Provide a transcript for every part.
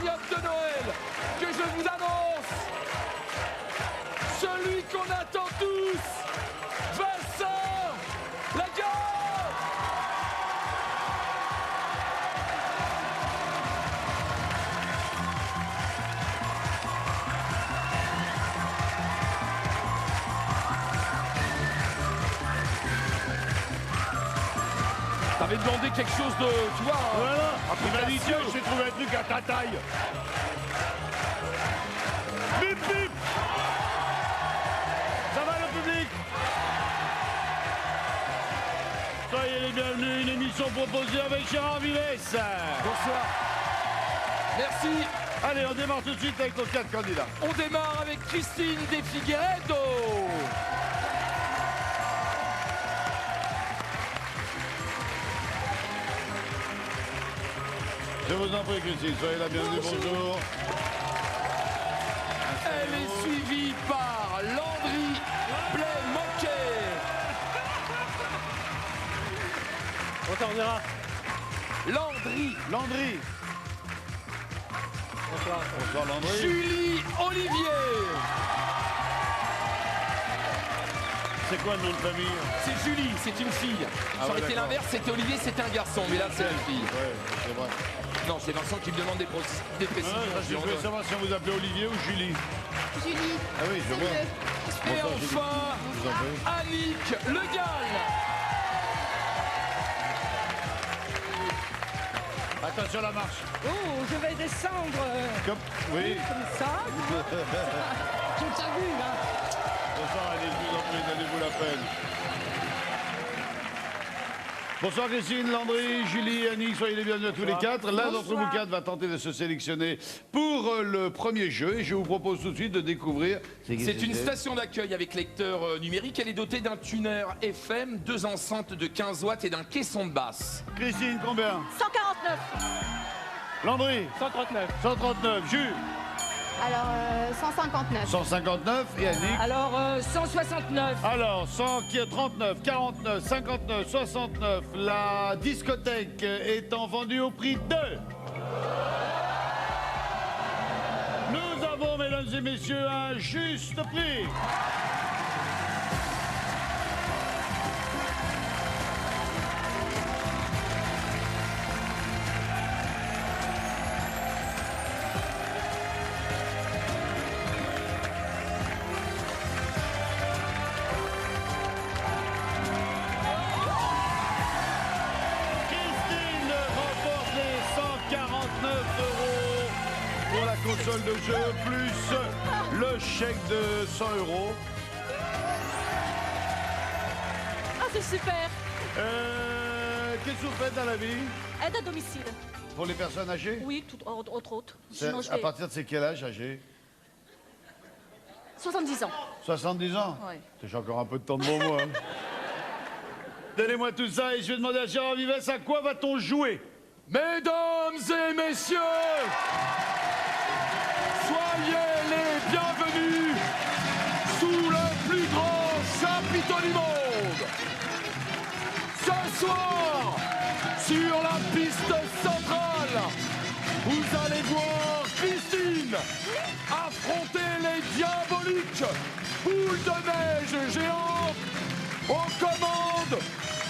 période de Noël que je vous annonce celui qu'on attend tous, Vincent Lagaffe. T'avais demandé quelque chose de, tu vois, Voilà. un peu Il m'a dit tiens, gracieux. j'ai trouvé un truc à ta taille. Bip bip. Ça va le public? Soyez les bienvenus, une émission proposée avec Gérard Villesse. Bonsoir. Merci. Allez, on démarre tout de suite avec nos 4 candidats. On démarre avec Christine De Figueiredo. Je vous en prie, Christine, soyez la bienvenue, bonjour. Elle est suivie par Landry Blais-Moquet. On Landry. Landry. Bonsoir. Bonsoir, Landry. Julie Olivier. C'est quoi le nom de famille? C'est Julie, c'est une fille. Ça aurait été d'accord. l'inverse, c'était Olivier, c'était un garçon. Mais là, c'est une fille. Ouais, c'est vrai. Non, c'est Vincent qui me demande des précisions. Je voulais savoir si on vous appelait Olivier ou Julie. Julie. Ah oui, je vois. Et Bonsoir, Julie. enfin, Je vous en prie. Annick Le Gall. Attention la marche. Oh, je vais descendre Comme... Oui. comme ça. J'ai déjà vu, là. Bonsoir, allez, je vous en prie, donnez-vous la peine. Bonsoir Christine, Landry, Julie, Annick, soyez les bienvenus à tous les 4. L'un d'entre vous 4 va tenter de se sélectionner pour le premier jeu et je vous propose tout de suite de découvrir... C'est une station d'accueil avec lecteur numérique. Elle est dotée d'un tuner FM, 2 enceintes de 15 watts et d'un caisson de basse. Christine, combien? 149. Landry, 139. 139, Jules, Alors, 159. 159 et Annick. Alors, 169. Alors, 139, 49, 59, 69, la discothèque étant vendue au prix de... Nous avons, mesdames et messieurs, un juste prix. Christine remporte les 149 € pour la console de jeu, plus le chèque de 100 €. Ah, c'est super. Qu'est-ce que vous faites dans la vie Aide à domicile. pour les personnes âgées? Oui, entre autres. C'est- Sinon, je À vais... partir de c'est quel âge âgé? 70 ans. 70 ans? Ouais. J'ai encore un peu de temps devant moi. Hein. Donnez-moi tout ça et je vais demander à Gérard Vivès à quoi va-t-on jouer? Mesdames et messieurs, soyez les bienvenus sous le plus grand chapiteau du monde. Ce soir, sur la piste centrale, vous allez voir Christine affronter les diaboliques boules de neige géantes aux commandes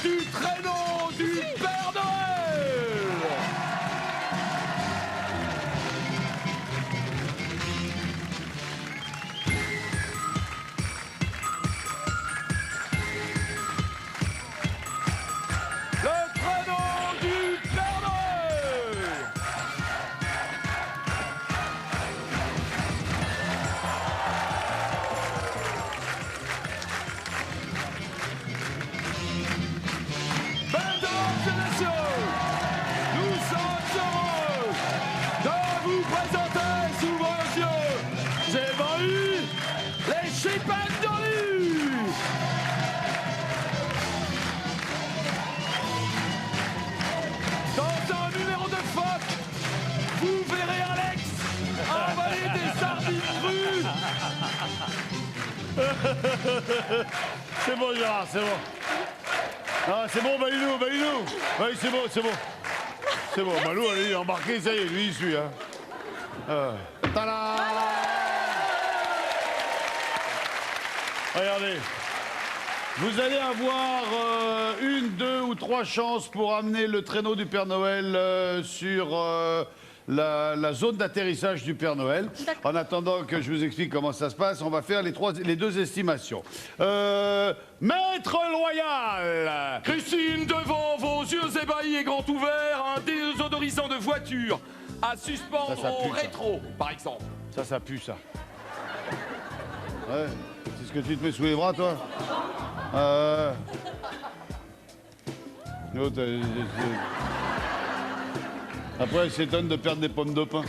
du traîneau du Père Noël. Le traîneau du Père Noël. Mesdames et messieurs, nous sommes heureux de vous présenter sous vos yeux, j'ai vendu les Chipendolis. Dans un numéro de phoque, vous verrez Alex envoyer des sardines crues. C'est bon Gérard, c'est bon. Ah, c'est bon, Balilou, Balilou. Oui, c'est bon, c'est bon. C'est bon, Malou, allez, embarqué, ça y est, lui, il suit. Hein. Tada! Regardez. Vous allez avoir une, deux ou trois chances pour amener le traîneau du Père Noël sur la zone d'atterrissage du Père Noël. En attendant que je vous explique comment ça se passe, on va faire les deux estimations. Maître Loyal! Christine, devant vos yeux ébahis et grands ouverts, un désodorisant de voiture à suspendre Ça pue, au ça. rétro, par exemple. Ça pue, ça. Ouais. C'est ce que tu te mets sous les bras, toi? L'autre, après, elle s'étonne de perdre des pommes de pain.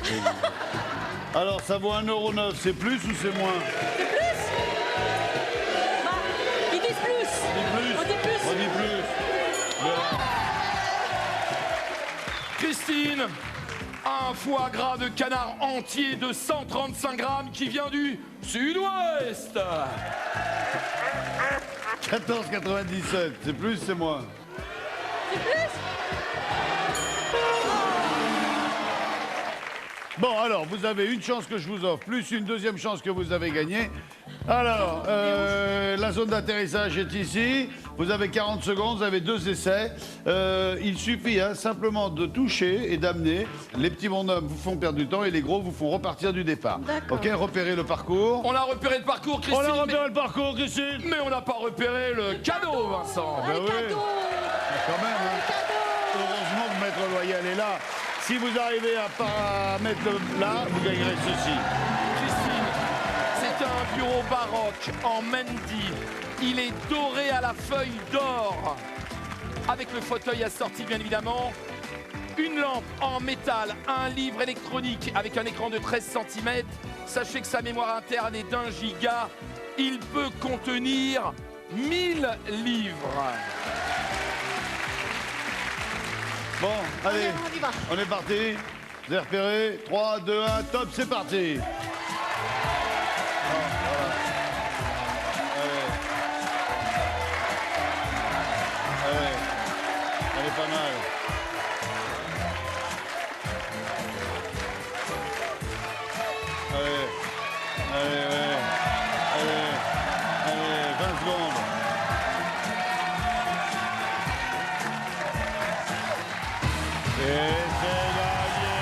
Alors, ça vaut 1,09 €. C'est plus ou c'est moins? C'est plus? Bah, ils disent plus. On dit plus. On dit plus. On dit plus. Christine, un foie gras de canard entier de 135 grammes qui vient du sud-ouest. 14,97. C'est plus, c'est moins? C'est plus? Bon, alors, vous avez une chance que je vous offre, plus une deuxième chance que vous avez gagnée. Alors, la zone d'atterrissage est ici. Vous avez 40 secondes, vous avez 2 essais. Il suffit simplement de toucher et d'amener. Les petits bonhommes vous font perdre du temps et les gros vous font repartir du départ. D'accord. Ok, repérez le parcours. On a repéré le parcours, Christine. On a repéré le parcours, Christine. mais on n'a pas repéré le cadeau, Vincent. Ah, les oui. cadeaux. Quand même, hein. Cadeaux. Heureusement que Maître Loyal est là. Si vous arrivez à pas mettre là, vous gagnerez ceci. Christine, c'est un bureau baroque en Mendy. Il est doré à la feuille d'or. Avec le fauteuil assorti, bien évidemment. Une lampe en métal, un livre électronique avec un écran de 13 cm. Sachez que sa mémoire interne est d'1 giga. Il peut contenir 1000 livres. Bon, allez, On y va. on est parti. Vous avez repéré. 3, 2, 1, top, c'est parti. Elle est pas mal. Allez, 20 secondes. Et c'est gagné.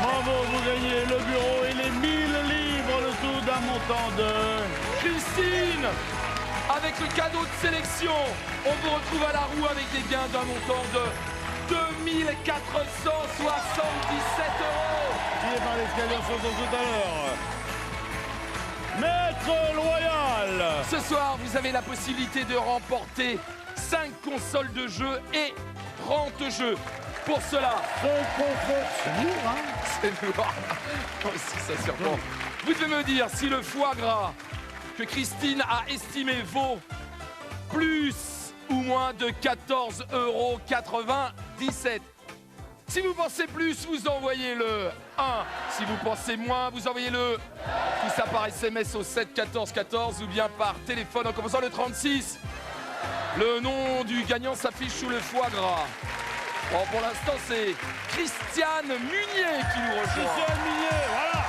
Bravo, vous gagnez le bureau et les 1000 livres, le tout d'un montant de... Christine, avec le cadeau de sélection, on vous retrouve à la roue avec des gains d'un montant de 2477 €. Tiré par l'escalier sur tout à l'heure. Maître Loyal. Ce soir, vous avez la possibilité de remporter 5 consoles de jeux et 30 jeux. Pour cela, C'est lourd, hein? c'est noir. Si ça surprend. Vous devez me dire si le foie gras que Christine a estimé vaut plus ou moins de 14,97 €. Si vous pensez plus, vous envoyez le 1. Si vous pensez moins, vous envoyez le tout ça par SMS au 7 14 14 ou bien par téléphone en commençant le 36. Le nom du gagnant s'affiche sous le foie gras. Bon, pour l'instant, c'est Christiane Munier qui nous rejoint. Christiane Munier, voilà.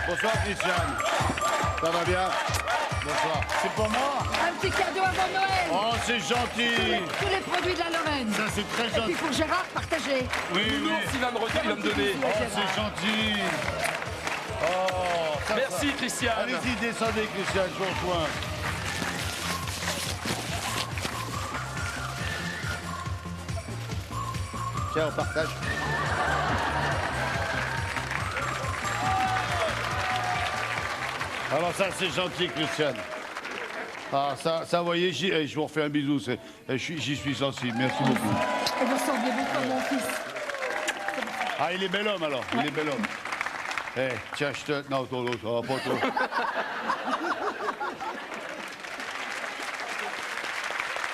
Bonsoir Christiane. Ça va bien? Bonsoir. C'est pour moi? Un petit cadeau avant Noël. Oh, c'est gentil. Tous les produits de la Lorraine. Ça, c'est très Et puis gentil. pour Gérard, partagez. Oui, oui. Nounours, il va me donner. Oh, c'est gentil. Oh, ça, Merci, ça. Christiane. Allez-y, descendez, Christiane, je vous rejoins. Tiens, on partage. Alors ça, c'est gentil, Christiane. Ah, ça, vous voyez, je vous refais un bisou. J'y suis sensible. Merci beaucoup. Et vous semblez bon comme mon fils. Ah, il est bel homme, alors. Il est bel homme. Eh, tiens, je te... Non, toi, ça va pas, toi.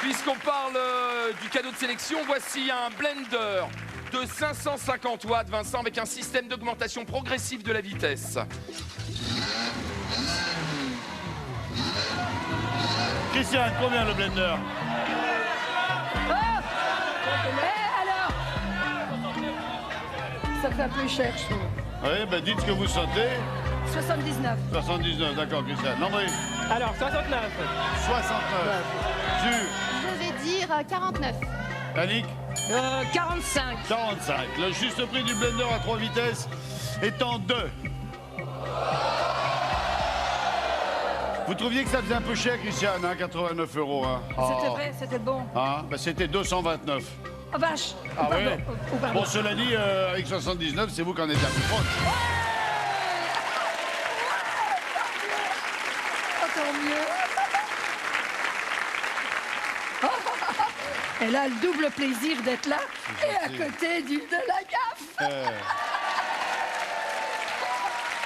Puisqu'on parle du cadeau de sélection, voici un blender de 550 watts, Vincent, avec un système d'augmentation progressive de la vitesse. Christiane, combien le blender? Oh alors ça fait un peu cher, je trouve. Oui, ben dites ce que vous sentez. 79. 79, d'accord, Christiane. Landry? Alors, 69. 69. Ju? Je vais dire 49. Annick? 45. 45. Le juste prix du blender à 3 vitesses étant 2. Vous trouviez que ça faisait un peu cher, Christiane, hein, 89 €, hein? C'était vrai, c'était bon. Hein? Ben, c'était 229. Oh vache. Ah Pardon. ouais? Oh, pardon. Bon, cela dit, avec 79, c'est vous qui en êtes la plus proche. Oh, tant mieux. Elle a le double plaisir d'être là et à côté de la gaffe.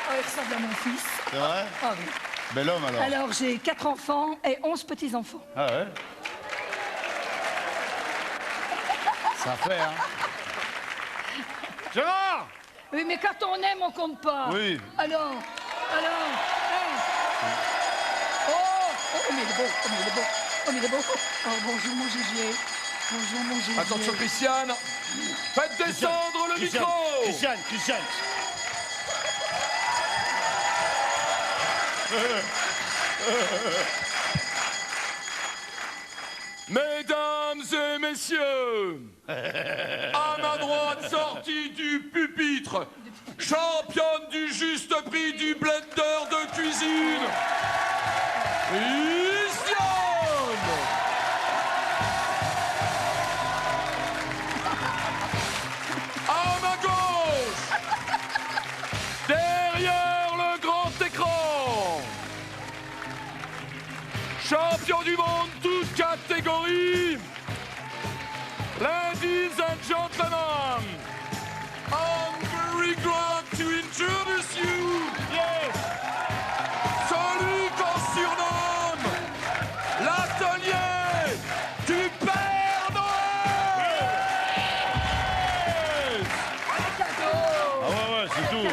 Oh, il ressemble à mon fils. C'est vrai? Ah oui. Bel homme, alors. Alors, j'ai 4 enfants et 11 petits-enfants. Ah ouais? Ça fait, hein? Gérard! Oui, mais quand on aime, on compte pas. Oui. Alors, hein. Oh, mais il est beau, oh, mais il est beau, oh, mais il est beau. Oh, bonjour, mon Gégé. Bonjour, mon Gégé. Attention, Christiane. Faites descendre le Christiane, micro. Christiane. Mesdames et messieurs, à ma droite, sortie du pupitre, championne du juste prix du blender de cuisine, Christiane. À ma gauche, derrière le grand écran, champion du monde, toute catégorie, ladies and gentlemen, I'm very glad to introduce you, yes, celui qu'on surnomme l'atelier du Père Noël. Ah ouais, c'est tout.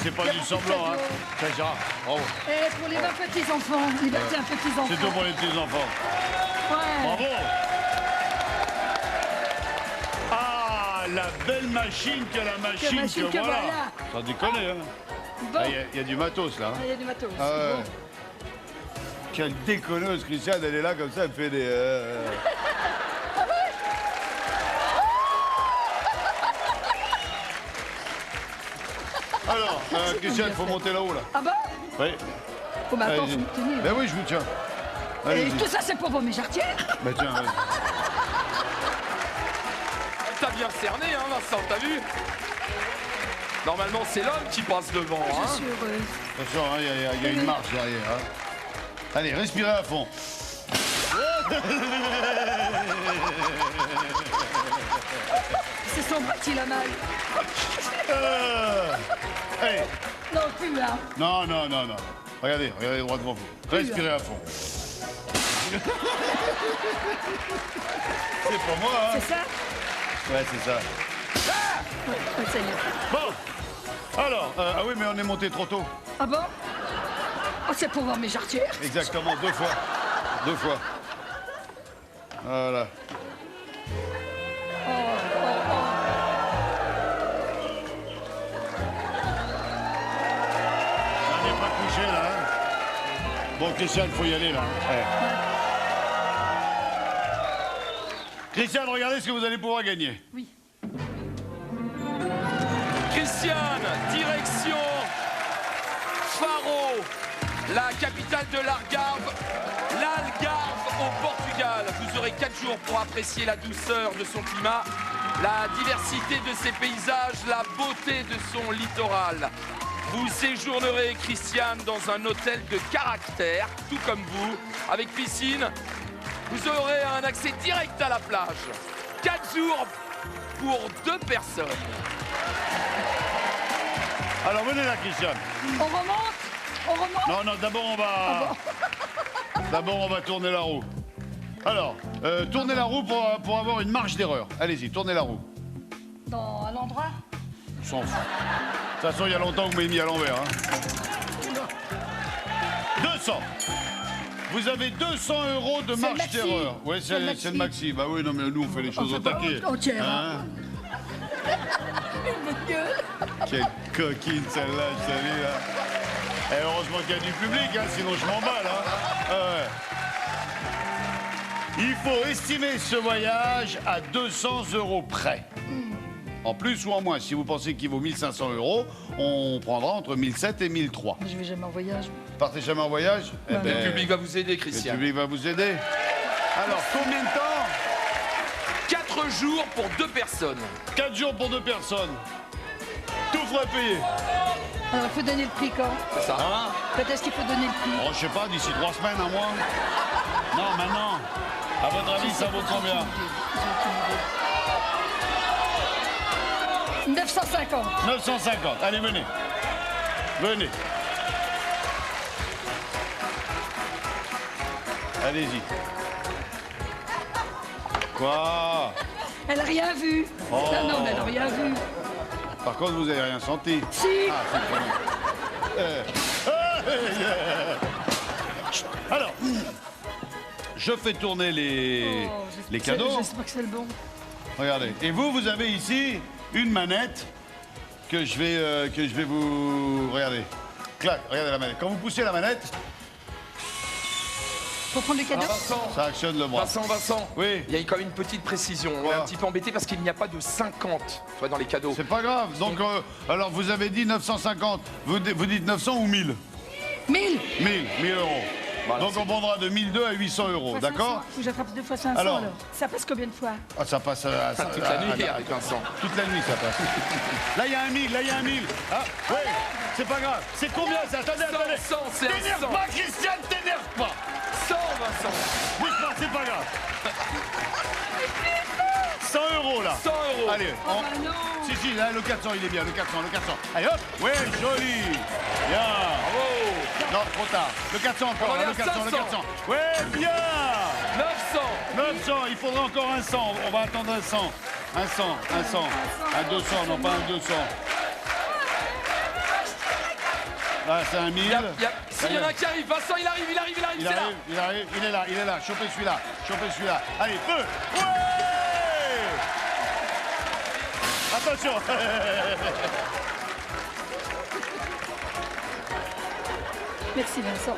C'est pas du semblant, hein. Ça, Gérard, bravo. Et pour les 20 petits-enfants, les 21 petits-enfants. C'est tout pour les petits-enfants. Ouais. Bravo. Ah, la belle machine que la machine machine que voilà. voilà. Sans déconner, hein. Bon, Ah, il y a du matos, là. hein. il y a du matos. Ah ouais. Bon. Quelle déconneuse, Christiane, elle est là comme ça, elle fait des... Alors, Christiane, il faut monter là-haut, là. Ah bon? Oui. Oh, mais attends, Allez-y. faut me tenir. Ben oui, je vous tiens. Et Allez-y. tout ça, c'est pour vos jarretières. Ben tiens, vas-y. T'as bien cerné, hein, Vincent, t'as vu? Normalement, c'est l'homme qui passe devant, Je hein. suis heureuse. Attention, hein, il y a une marche derrière. Hein. Allez, respirez à fond. C'est son bras qui l'a mal. Allez. Non, plus là. Non. Regardez droit devant vous. Respirez à fond. C'est pour moi, hein. C'est ça? Ouais, c'est ça. Ouais, ça y est. Bon. Alors, ah oui, mais on est monté trop tôt. Ah bon? Oh, c'est pour voir mes jarretières. Exactement, 2 fois. 2 fois. Voilà. On n'est pas couché, là. Hein. Bon, Christiane, faut y aller, là. Ouais. Christiane, regardez ce que vous allez pouvoir gagner. Oui. Christiane, direction Faro, la capitale de l'Algarve, au Portugal. Vous aurez 4 jours pour apprécier la douceur de son climat, la diversité de ses paysages, la beauté de son littoral. Vous séjournerez, Christiane, dans un hôtel de caractère, tout comme vous, avec piscine. Vous aurez un accès direct à la plage. 4 jours pour 2 personnes. Alors, venez là, Christiane. On remonte? On remonte? Non, d'abord, on va... D'abord, on va tourner la roue. Alors, tournez la roue pour avoir une marge d'erreur. Allez-y, tournez la roue. À l'endroit? On s'en fout. De toute façon, il y a longtemps que vous m'avez mis à l'envers. Hein. 200. Vous avez 200 € de C'est marge le maxi. d'erreur. Oui, C'est le c'est le maxi. Bah oui, non, mais nous, on fait les choses au fait pas taquet. au tiers, Hein? Votre gueule. Quelle coquine celle-là, je savais, là. Et heureusement qu'il y a du public, hein, sinon je m'emballe. Hein. Ah ouais. Il faut estimer ce voyage à 200 € près. En plus ou en moins. Si vous pensez qu'il vaut 1500 €, on prendra entre 1700 et 1300. Je vais jamais en voyage. Partez jamais en voyage? Bah, Le public va vous aider, le Christian. public va vous aider. Alors, combien de temps? 4 jours pour 2 personnes. 4 jours pour 2 personnes. Tout frais payé. Alors, il faut donner le prix quand? C'est ça. Hein? Peut-être est-ce qu'il faut donner le prix? Oh, je sais pas, d'ici 3 semaines, un mois. Non, maintenant. À votre avis, ça vaut combien? 950. 950. Allez, venez. Venez. Allez-y. Quoi? Elle a rien vu. Oh. Non, mais elle a rien vu. Par contre, vous avez rien senti. Si. Ah, c'est très bien. Alors, je fais tourner les cadeaux. J'espère que c'est le bon. Regardez. Et vous avez ici une manette que je vais vous... Regardez. Clac, regardez la manette. Quand vous poussez la manette, Faut prendre le cadeau. Vincent, ça actionne le bras. Vincent, Oui. il y a quand même une petite précision. On est Quoi un petit peu embêté parce qu'il n'y a pas de 50 soit dans les cadeaux. C'est pas grave. Donc, alors, vous avez dit 950. Vous dites 900 ou 1000? 1000. 1000 euros. Voilà, Donc, on prendra de 1002 à 800 €. D'accord? Faut que j'attrape 2 fois 500 Alors. alors. Ça passe combien de fois? Ah, ça passe à, Toute la nuit avec Vincent. Toute la nuit, ça passe. Là, il y a un 1000, là, il y a un 1000. Ah, oui, c'est pas grave. C'est combien, ça? Attendez, 100, attendez. 100, c'est un T'énerve 100. pas, Christiane, t'énerve pas. 100, Vincent. Bouge pas, c'est pas grave. 100 €, là. 100 €. Allez, Oh bah non. Si, là, le 400, il est bien, le 400. Allez, hop. Ouais, joli. Bien. Bravo. Non, trop tard. Le 400 encore, On est là, à le 400, le 500. 400. Ouais, bien. 900. 900, il faudra encore un 100. On va attendre un 100. Un 100, un 100. Un 200, non pas un 200. Là, c'est un 1000. S'il y en a un qui arrive, Vincent, il arrive, c'est là. Il arrive, il est là. Chopez celui-là. Allez, feu. Ouais. Attention. Merci Vincent.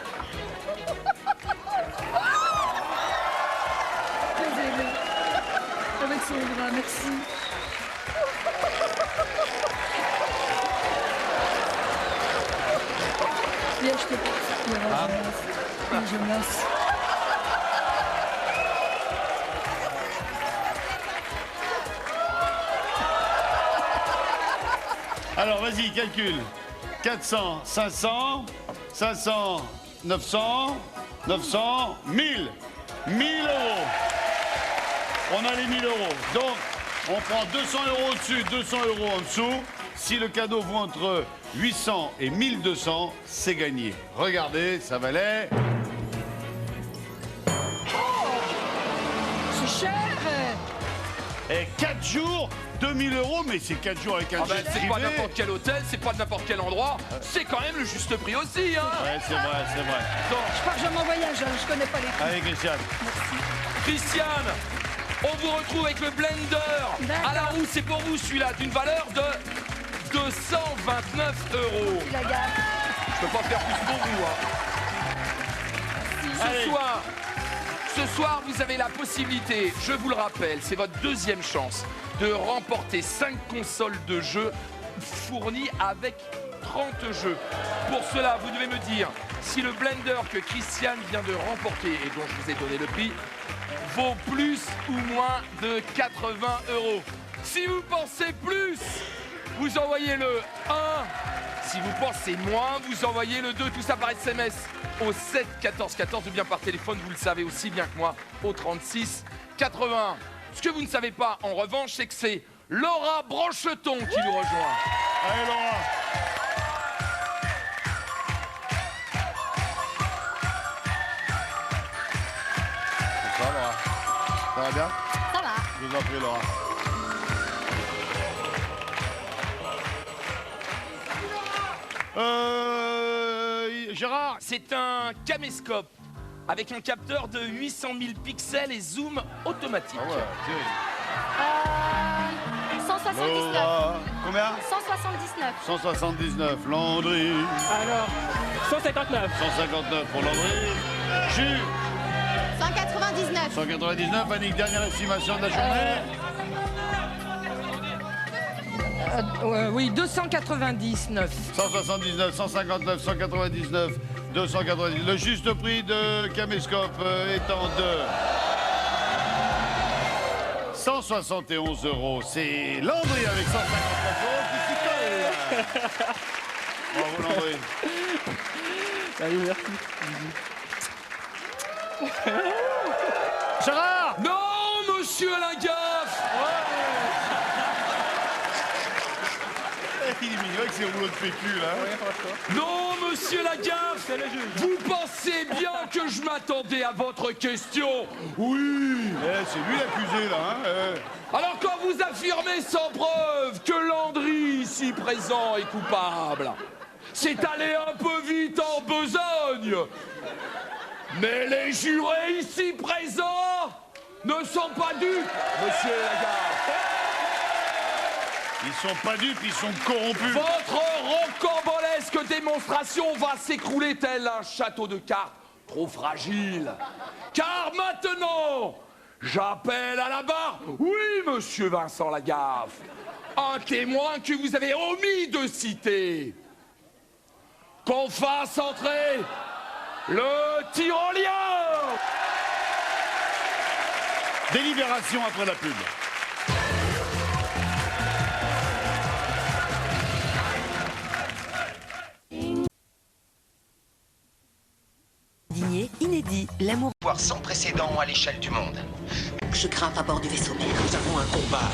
Aidez-le. Avec son bras, merci. Viens, je te passe. Je me lasse. Alors, vas-y, calcule. 400, 500, 500, 900, 900, 1000. 1000 €. On a les 1000 €. Donc, on prend 200 € au-dessus, 200 € en dessous. Si le cadeau vaut entre 800 et 1200, c'est gagné. Regardez, ça valait... C'est cher. Et 4 jours, 2000 €, mais c'est 4 jours avec un Ah ben, jet c'est privé. pas n'importe quel hôtel, c'est pas n'importe quel endroit. C'est quand même le juste prix aussi, hein. Ouais, c'est vrai. Je pars jamais en voyage, hein, je connais pas les prix. Allez, Christiane. Christiane, on vous retrouve avec le blender D'accord. à la roue. C'est pour vous celui-là, d'une valeur de 229 €. La gamme. Je peux pas faire plus pour vous. Hein. Allez. Ce soir, vous avez la possibilité, je vous le rappelle, c'est votre deuxième chance de remporter 5 consoles de jeux fournies avec 30 jeux. Pour cela, vous devez me dire si le blender que Christiane vient de remporter et dont je vous ai donné le prix vaut plus ou moins de 80 €. Si vous pensez plus, vous envoyez le 1. Si vous pensez moins, vous envoyez le 2, tout ça par SMS au 7 14 14 ou bien par téléphone, vous le savez aussi bien que moi, au 36 80. Ce que vous ne savez pas, en revanche, c'est que c'est Laura Brancheton qui nous rejoint. Allez, Laura. Ça va, Laura? Ça va bien? Ça va. Je vous en prie, Laura. Gérard, c'est un caméscope avec un capteur de 800 000 pixels et zoom automatique. Ah ouais, terrible. 179. Laura, combien 179. 179, Landry. Alors, 159. 159 pour Landry. Jules, 199. 199, Annick, dernière estimation de la journée. Oui, 299. 179, 159, 199, 290. Le juste prix de Caméscope étant de 171 €. C'est Landry avec 159 € qui s'y colle. Bravo Landry. Allez, merci. Gérard. Non, monsieur Alain Gaffe. Il est mignon avec ses rouleaux de PQ là. Non, monsieur Lagaffe, vous pensez bien que je m'attendais à votre question? Oui. C'est lui l'accusé là. Hein. Alors quand vous affirmez sans preuve que Landry, ici présent, est coupable, c'est allé un peu vite en besogne. Mais les jurés ici présents ne sont pas dupes, monsieur Lagaffe. Ils sont pas dupes, ils sont corrompus. Votre rocambolesque démonstration va s'écrouler tel un château de cartes trop fragile. Car maintenant, j'appelle à la barre, oui, monsieur Vincent Lagaffe, un témoin que vous avez omis de citer. Qu'on fasse entrer le tyrolien. Délibération après la pub. Inédit, l'amour Sans précédent à l'échelle du monde. je grimpe à bord du vaisseau mère. Nous avons un combat.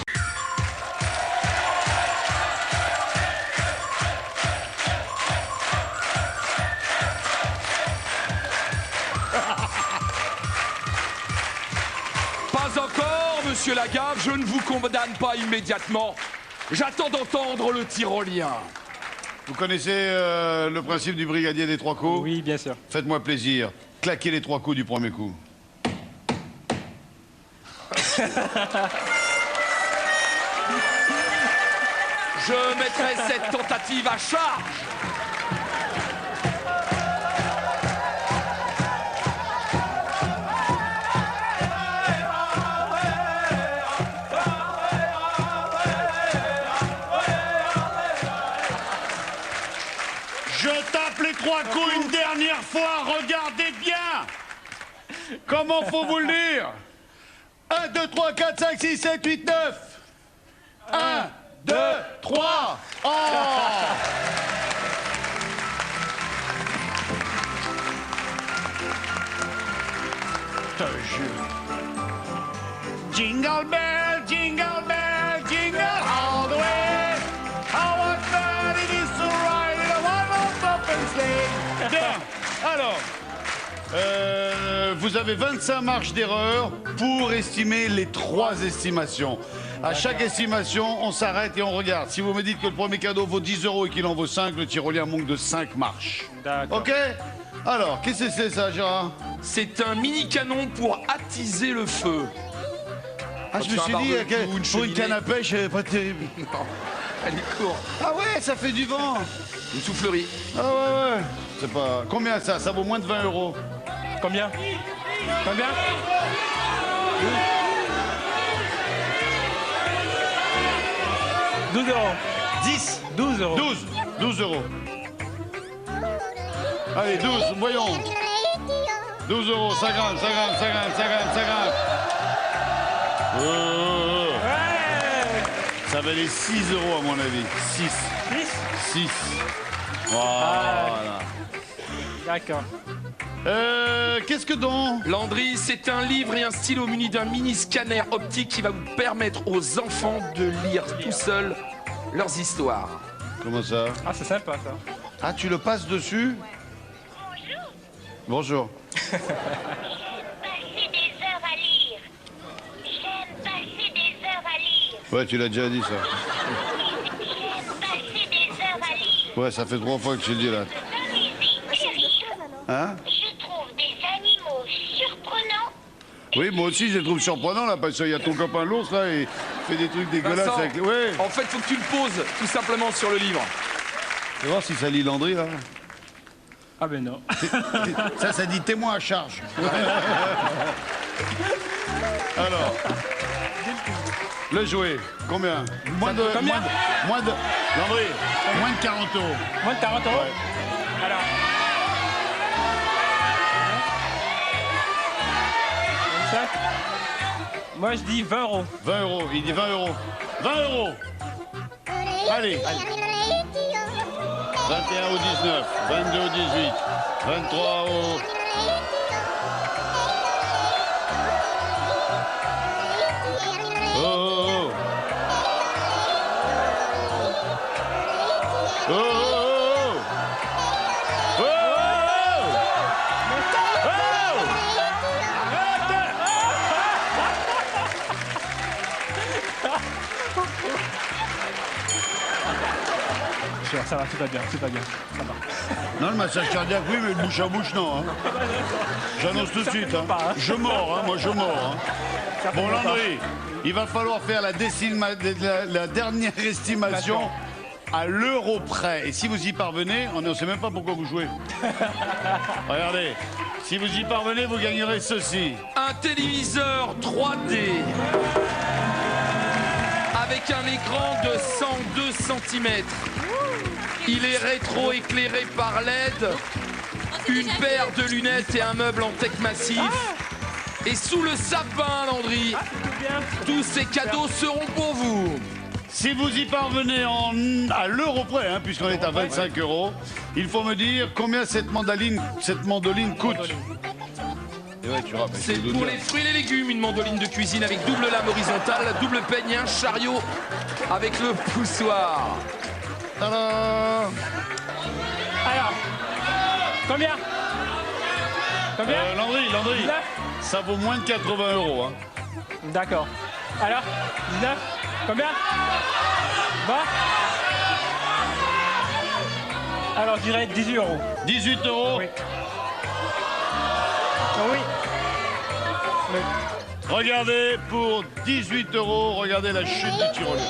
Pas encore, monsieur Lagaffe, je ne vous condamne pas immédiatement. J'attends d'entendre le tyrolien. Vous connaissez le principe du brigadier des trois coups? Oui, bien sûr. Faites-moi plaisir. Claquez les trois coups du premier coup. Je mettrai cette tentative à charge. Je tape les trois coups une dernière fois. Regardez bien. Comment faut vous le dire? 1, 2, 3, 4, 5, 6, 7, 8, 9. 1, 2, 3. Oh! Je te jure. Jingle bell, jingle bell, jingle all the way. How what fun it is to ride in a one-horse open sleigh. Bien. Alors, vous avez 25 marges d'erreur pour estimer les 3 estimations. À chaque estimation, on s'arrête et on regarde. Si vous me dites que le premier cadeau vaut 10 € et qu'il en vaut 5, le tyrolien manque de 5 marches. D'accord. OK? Alors, qu'est-ce que c'est ça, Gérard? C'est un mini canon pour attiser le feu. Ah, je me suis dit, pour une canne à pêche, elle est pas terrible. Non, elle est courte. Ah ouais, ça fait du vent. Une soufflerie. Ah ouais. C'est pas... Combien ça? Ça vaut moins de 20 €. Combien? Combien? 12 €. 10. 12 €. 12 €. Allez, 12, voyons. 12 €, ça grimpe, ça grimpe, ça grimpe, ça grimpe, ça grimpe. Ouais. Ça valait 6 € à mon avis. 6. 6. Voilà. D'accord. Qu'est-ce que donc? Landry, c'est un livre et un stylo muni d'un mini scanner optique qui va vous permettre aux enfants de lire tout seuls leurs histoires. Comment ça? Ah, c'est sympa ça. Ah, tu le passes dessus? Bonjour. Passer des heures à lire. J'aime passer des heures à lire. Ouais, tu l'as déjà dit ça. J'aime passer des heures à lire. Ouais, ça fait 3 fois que tu le dis là. Musique, rire. Hein? Je trouve des animaux Oui, moi aussi, je les trouve surprenants, là, parce qu'il y a ton copain l'ours, là, et il fait des trucs dégueulasses Vincent, avec... Ouais. en fait, faut que tu le poses tout simplement sur le livre. Tu vas voir si ça lit Landry, là. Ah ben non. Ça dit témoin à charge. Alors, le jouet, combien? Moins de... Combien moins de... Landry, moins de 40 €. Moins de 40 €. Alors. Ça, moi je dis 20 €. 20 €, il dit 20 €. 20 €. Allez. 21 au 19, 22 au 18, 23 au... Oh, oh, oh. Oh, oh, oh. Oh, oh, oh. Ça va, tout va bien, tout va bien. Ça va. Non, le massage cardiaque, oui, mais le bouche à bouche, non. Hein. J'annonce tout de suite. Hein. Pas, hein. Je mords, hein, moi, je mords. Hein. Bon, Landry, il va falloir faire la dernière estimation à l'euro près. Et si vous y parvenez, on ne sait même pas pourquoi vous jouez. Regardez, si vous y parvenez, vous gagnerez ceci. Un téléviseur 3D avec un écran de 102 cm. Il est rétro-éclairé par LED, une paire de lunettes et un meuble en teck massif. Et sous le sapin, Landry, tous ces cadeaux seront pour vous. Si vous y parvenez à l'euro près, hein, puisqu'on est à 25 €, il faut me dire combien cette mandoline coûte. Et ouais, tu rappelles, C'est pour les fruits et les légumes, une mandoline de cuisine avec double lame horizontale, double peigne et un chariot avec le poussoir. Tadam! Alors, combien? Combien? Landry, 19? ça vaut moins de 80 €. Hein. D'accord. Alors, 19? Combien? 20? Alors, je dirais 18 €. 18 €. Oui. Oh oui. Regardez, pour 18 €, regardez la chute du tyrolien.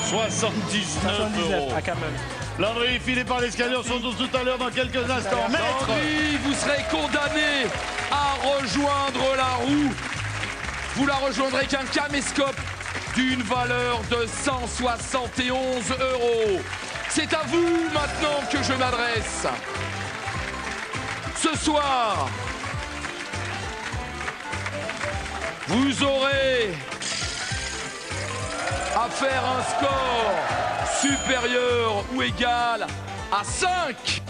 79 €. Ah, quand même. Landry, filé par l'escalier, on se retrouve tout à l'heure dans quelques instants. Maître! Landry, vous serez condamné à rejoindre la roue. Vous la rejoindrez qu'un caméscope d'une valeur de 171 €. C'est à vous maintenant que je m'adresse. Ce soir, vous aurez à faire un score supérieur ou égal à 5.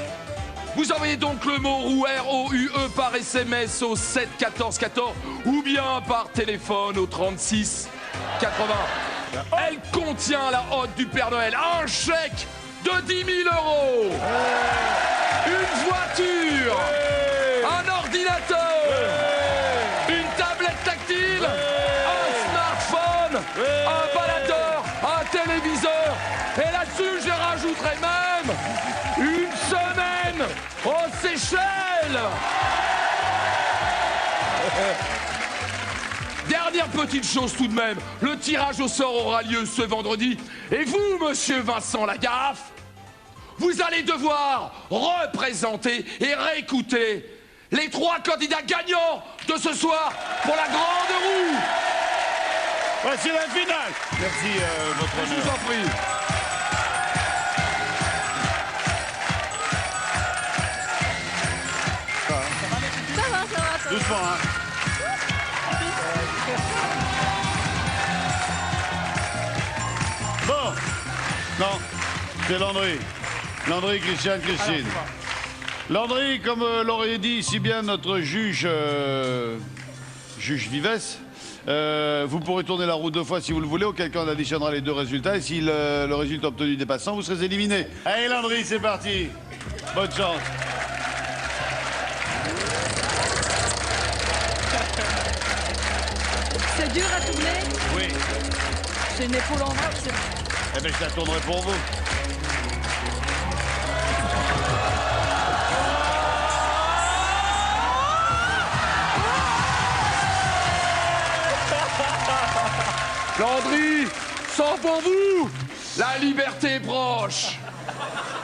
Vous envoyez donc le mot roue R-O-U-E par SMS au 7 14 14 ou bien par téléphone au 36 80. Elle contient la hotte du Père Noël, un chèque de 10 000 €, une voiture, un ordinateur, une tablette tactile, un smartphone, un baladeur, un téléviseur. Et là-dessus, je rajouterai même une semaine aux Seychelles. Dernière petite chose tout de même, le tirage au sort aura lieu ce vendredi. Et vous, monsieur Vincent Lagaffe, vous allez devoir représenter et réécouter les 3 candidats gagnants de ce soir pour la grande roue. Voici la finale. Merci, votre Je honneur. vous en prie. Ça va. Doucement, hein. Bon. Non, c'est Landry. Landry, Christiane. Landry, comme l'aurait dit si bien notre juge Vivès, vous pourrez tourner la roue 2 fois si vous le voulez, auquel cas on additionnera les 2 résultats. Et si le résultat obtenu dépasse 100, vous serez éliminé. Allez Landry, c'est parti. Bonne chance. C'est dur à tourner. Oui. C'est une épaule en vrac. Eh bien, je la tournerai pour vous. Landry, sans pour vous, la liberté est proche.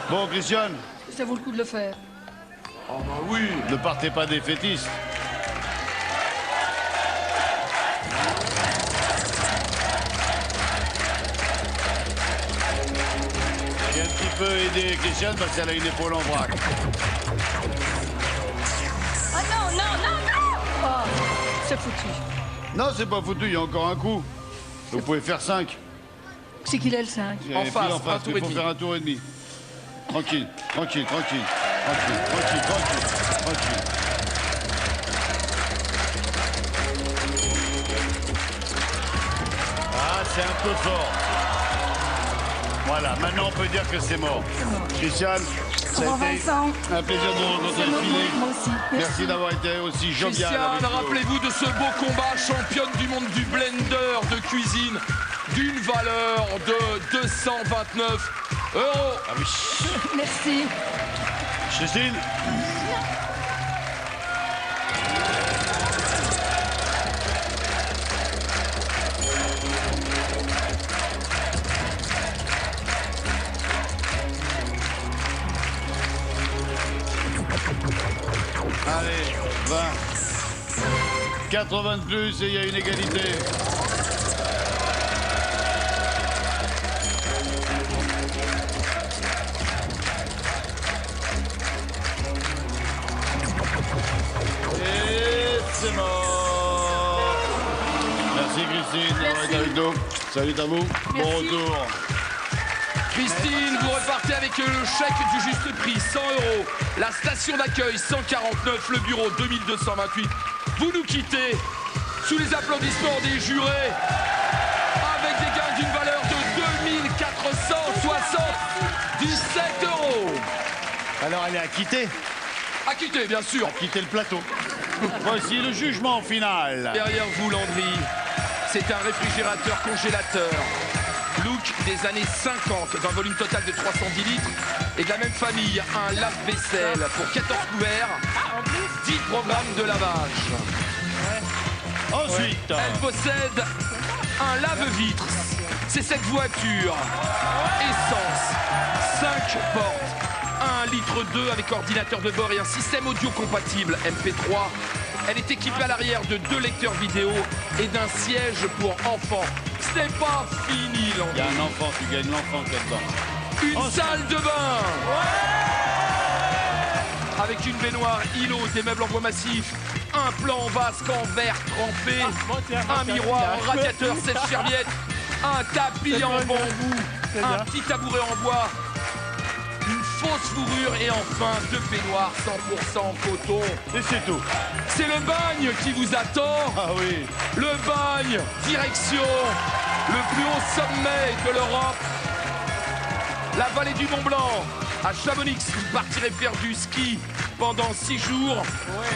Bon, Christiane, Ça vaut le coup de le faire. Oh bah oui. ne partez pas défaitiste. J'ai un petit peu aidé Christiane parce qu'elle a une épaule en vrac. Oh non, non, non, non! Ah, c'est foutu. Non, c'est pas foutu, il y a encore un coup. Vous pouvez faire 5. C'est qu'il est le 5. En face, un tour et il faut demi. faire un tour et demi. Tranquille, tranquille, tranquille. Tranquille, tranquille, tranquille, tranquille. Ah, c'est un peu fort. Voilà, maintenant on peut dire que c'est mort. Christiane, ça Au a revoir, été Vincent. un plaisir de vous rencontrer C'est le filet. moi aussi. Merci d'avoir été aussi jovial. avec Christiane, nous. rappelez-vous de ce beau combat, championne du monde du blender de cuisine, d'une valeur de 229 €. Ah oui. Merci. Christine, allez, 20. 80 de plus et il y a une égalité. Et c'est mort. Merci Christine d'avoir été avec nous. Salut à vous. Bon Merci. retour. Christine, vous repartez avec le chèque du juste prix, 100 €. La station d'accueil, 149, le bureau, 2228. Vous nous quittez sous les applaudissements des jurés avec des gains d'une valeur de 2477 €. Alors elle est acquittée. À quitter, bien sûr. Quitter le plateau. Voici le jugement final. Derrière vous, Landry, c'est un réfrigérateur congélateur. Look des années 50, d'un volume total de 310 litres. Et de la même famille, un lave-vaisselle pour 14 couverts, 10 programmes de lavage. Ensuite, Elle possède un lave-vitres. C'est cette voiture. Essence, 5 portes, 1 litre 2 avec ordinateur de bord et un système audio compatible MP3. Elle est équipée à l'arrière de 2 lecteurs vidéo et d'un siège pour enfants. Ce n'est pas fini, il y Landry. a un enfant, tu gagnes l'enfant qu'il y a dedans. Une salle de bain avec une baignoire îlot, des meubles en bois massif, un plan vasque en verre trempé, un miroir, un radiateur sèche-serviette, un tapis en bambou, un petit tabouret en bois, une fausse fourrure et enfin 2 peignoirs 100% coton. Et c'est tout. C'est le bagne qui vous attend. Ah oui. Le bagne, direction le plus haut sommet de l'Europe, la vallée du Mont Blanc. À Chamonix, vous partirez faire du ski pendant 6 jours.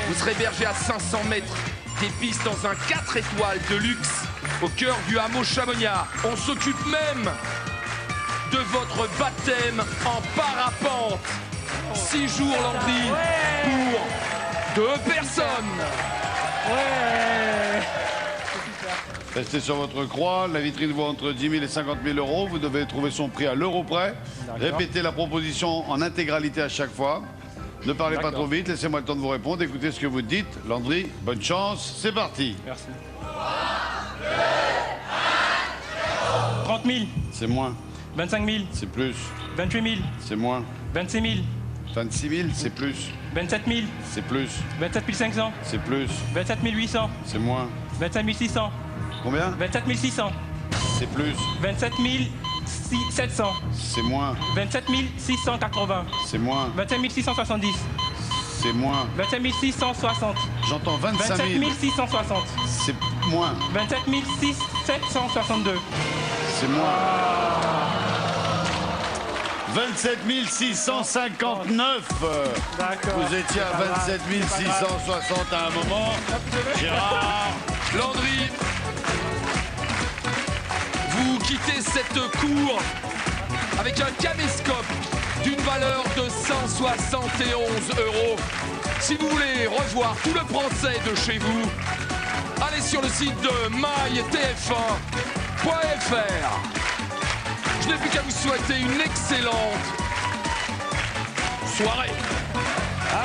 Vous serez hébergé à 500 mètres des pistes dans un 4 étoiles de luxe au cœur du hameau Chamonix. On s'occupe même de votre baptême en parapente. 6 jours, Landry, pour 2 personnes. Restez sur votre croix. La vitrine vaut entre 10 000 et 50 000 €. Vous devez trouver son prix à l'euro près. Répétez la proposition en intégralité à chaque fois. Ne parlez pas trop vite. Laissez-moi le temps de vous répondre. Écoutez ce que vous dites. Landry, bonne chance. C'est parti. Merci. 30 000, C'est moins. 25 000, C'est plus. 28 000, C'est moins. 26 000, 26 000, c'est plus. 27 000, C'est plus. 27 500, C'est plus. 27 800, C'est moins. 25 600, Combien? 27 600, C'est plus. 27 700, C'est moins. 27 680, C'est moins. 27 670, C'est moins. 27 660, J'entends 25 27 000. 660, C'est moins. 27 762. C'est moins. 27 659. D'accord. Vous étiez à 27 660 à un moment. Gérard. Landry, vous quittez cette cour avec un caméscope d'une valeur de 171 €. Si vous voulez revoir tout le français de chez vous, allez sur le site de MyTF1 Je n'ai plus qu'à vous souhaiter une excellente soirée.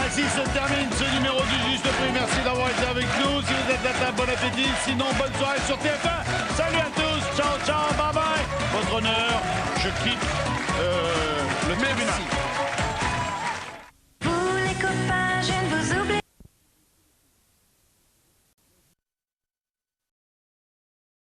Ainsi se termine ce numéro du Juste Prix. Merci d'avoir été avec nous. Si vous êtes à table, bon appétit. Sinon, bonne soirée sur TF1. Salut à tous. Ciao, ciao, bye bye. Votre honneur, je quitte le tribunal.